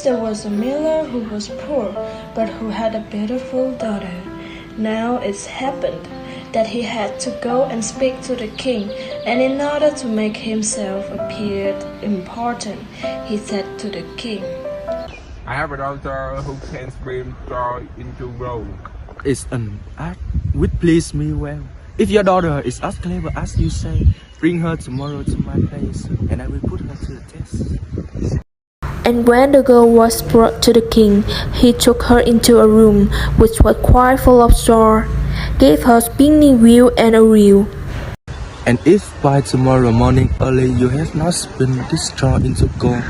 there was a miller who was poor, but who had a beautiful daughter. Now it's happened that he had to go and speak to the king, and in order to make himself appear important, he said to the king, I have a daughter who can swim straw into gold. It's an act which please me well. If your daughter is as clever as you say, bring her tomorrow to my place, and I will put her to the test. And when the girl was brought to the king, he took her into a room which was quite full of straw, gave her spinning wheel and a reel. And if by tomorrow morning early you have not spun this straw into gold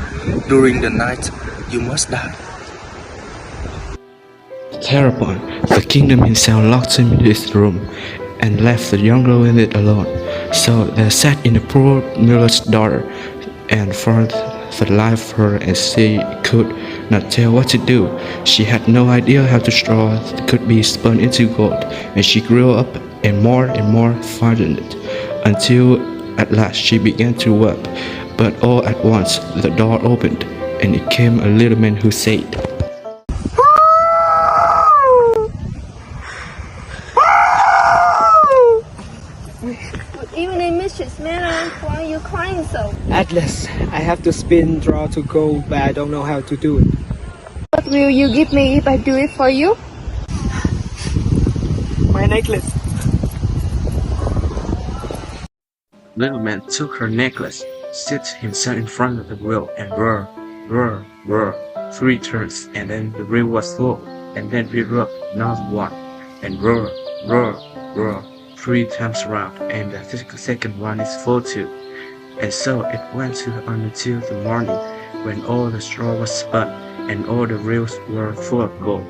during the night, you must die. Thereupon, the kingdom himself locked him in his room and left the young girl in it alone. So they sat in the poor miller's daughter and for the life of her, and she could not tell what to do. She had no idea how the straw could be spun into gold, and she grew up and more frightened until at last she began to weep. But all at once the door opened, and it came a little man who said, Good evening, Mrs. Miller. Why are you crying so? Atlas, I have to spin draw to gold, but I don't know how to do it. What will you give me if I do it for you? My necklace. Little man took her necklace, set himself in front of the wheel, and whir, whir, whir, 3 turns, and then the wheel was full, and then we rubbed another one, and whir, whir, whir, 3 times round, and the second one is full too. And so it went on until the morning, when all the straw was spun, and all the reels were full of gold.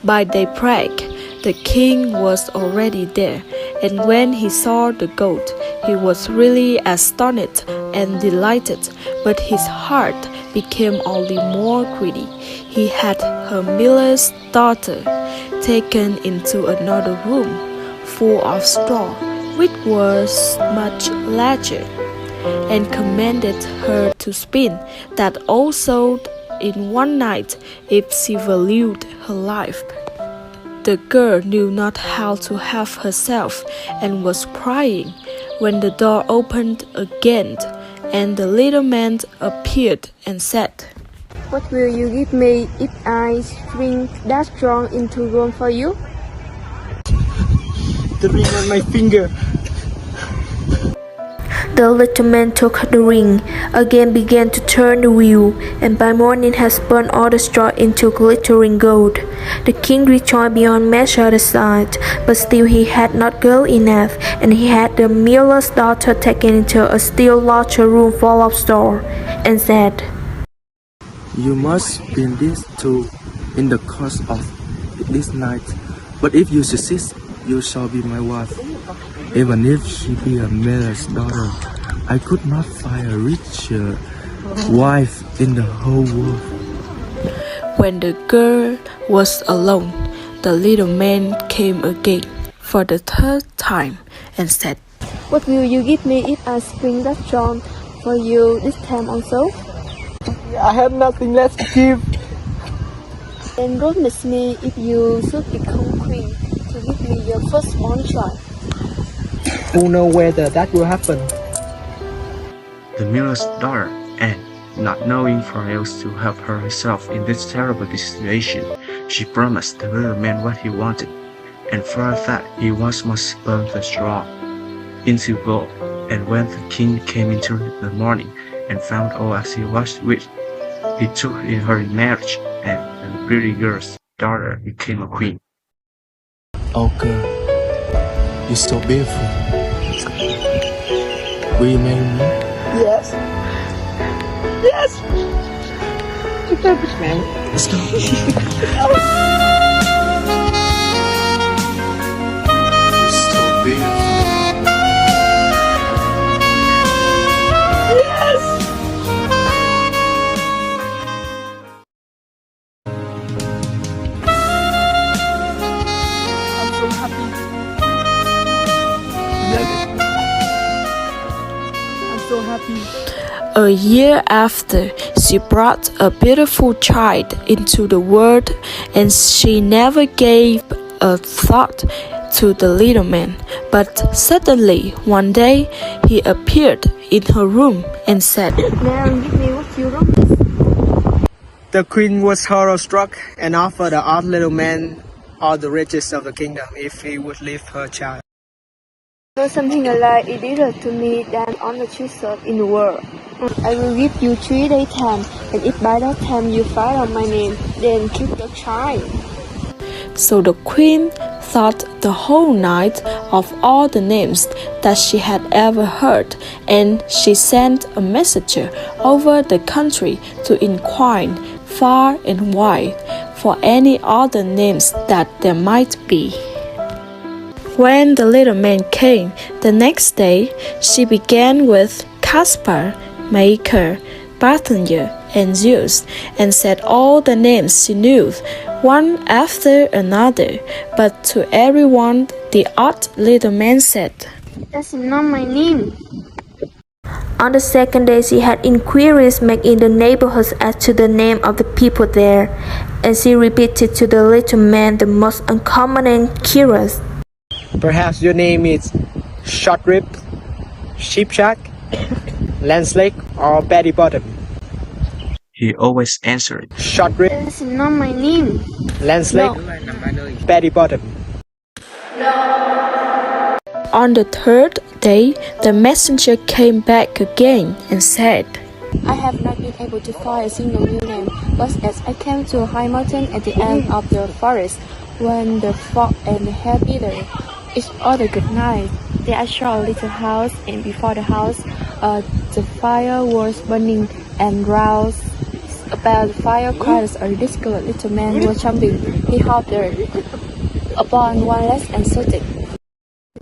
By daybreak, the king was already there, and when he saw the gold, he was really astonished and delighted, but his heart became only more greedy. He had her miller's daughter taken into another room, full of straw, which was much larger, and commanded her to spin that also in one night if she valued her life. The girl knew not how to help herself and was crying when the door opened again, and the little man appeared and said, What will you give me if I string that straw into gold for you? The ring on my finger. The little man took the ring, again began to turn the wheel, and by morning had spun all the straw into glittering gold. The king rejoiced beyond measure at the sight, but still he had not gold enough, and he had the miller's daughter taken into a still larger room full of straw, and said, You must spin this too in the course of this night, but if you succeed, you shall be my wife. Even if she be a miller's daughter, I could not find a richer wife in the whole world. When the girl was alone, the little man came again for the 3rd time and said, What will you give me if I spring that straw for you this time also? I have nothing left to give. Then promise me if you should become queen to give me your firstborn child. Who knows whether that will happen? The miller's daughter, and not knowing for else to help herself in this terrible situation, she promised the little man what he wanted, and for that he once more spun the straw into gold. And when the king came into the morning and found all as he was wished, he took her in marriage, and the pretty girl's daughter became a queen. Oh girl, you're so beautiful. Will you marry me? Yes. Yes. Let's go. You're so beautiful. I'm so happy. I'm so happy. A year after, she brought a beautiful child into the world, and she never gave a thought to the little man. But suddenly, one day, he appeared in her room and said, Now give me what you want. The queen was horror-struck and offered the odd little man all the riches of the kingdom if he would leave her child. So something like it dearer to me than all the treasures in the world. I will give you 3 days time, and if by that time you find out my name, then keep the child. So the queen thought the whole night of all the names that she had ever heard, and she sent a messenger over the country to inquire far and wide for any other names that there might be. When the little man came the next day, she began with Caspar, Maker, Bartholomew, and Zeus, and said all the names she knew, one after another. But to everyone, the odd little man said, That's not my name. On the second day, she had inquiries made in the neighborhoods as to the name of the people there, and she repeated to the little man the most uncommon and curious. Perhaps your name is Short Rib, Sheepshack, Landslake, or Betty Bottom. He always answered, Short Rib, That's not my name. Landslake, Betty Bottom. On the third day, the messenger came back again and said, I have not been able to find a single new name, but as I came to a high mountain at the end of the forest, when the fog and the hair beater each other good night, there I saw a little house, and before the house, the fire was burning, and round about the fire cries a ridiculous little man was jumping. He hopped there upon one leg and shouted,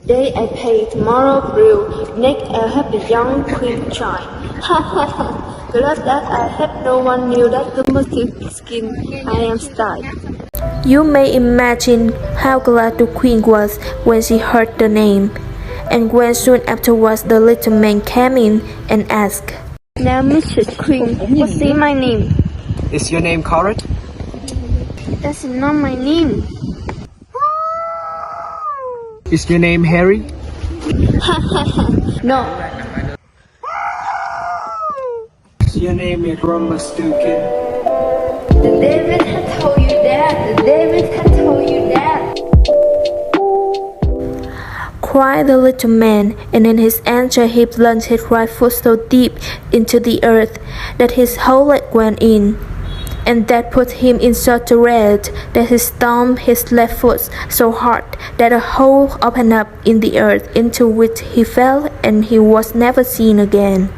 Today I pay, tomorrow brew, next I'll have the young queen child. Ha ha ha! Glad that I have no one knew that the motive skin I am style. You may imagine how glad the queen was when she heard the name. And when soon afterwards the little man came in and asked, Now, Mrs. Queen, what's my name? Is your name Correct? That's not my name. Is your name Harry? No. Is your name is Rumpelstiltskin? The David had told you that. The David had told you that. cried the little man, and in his answer he plunged his right foot so deep into the earth that his whole leg went in. And that put him in such a rage that he stamped his left foot so hard that a hole opened up in the earth into which he fell, and he was never seen again.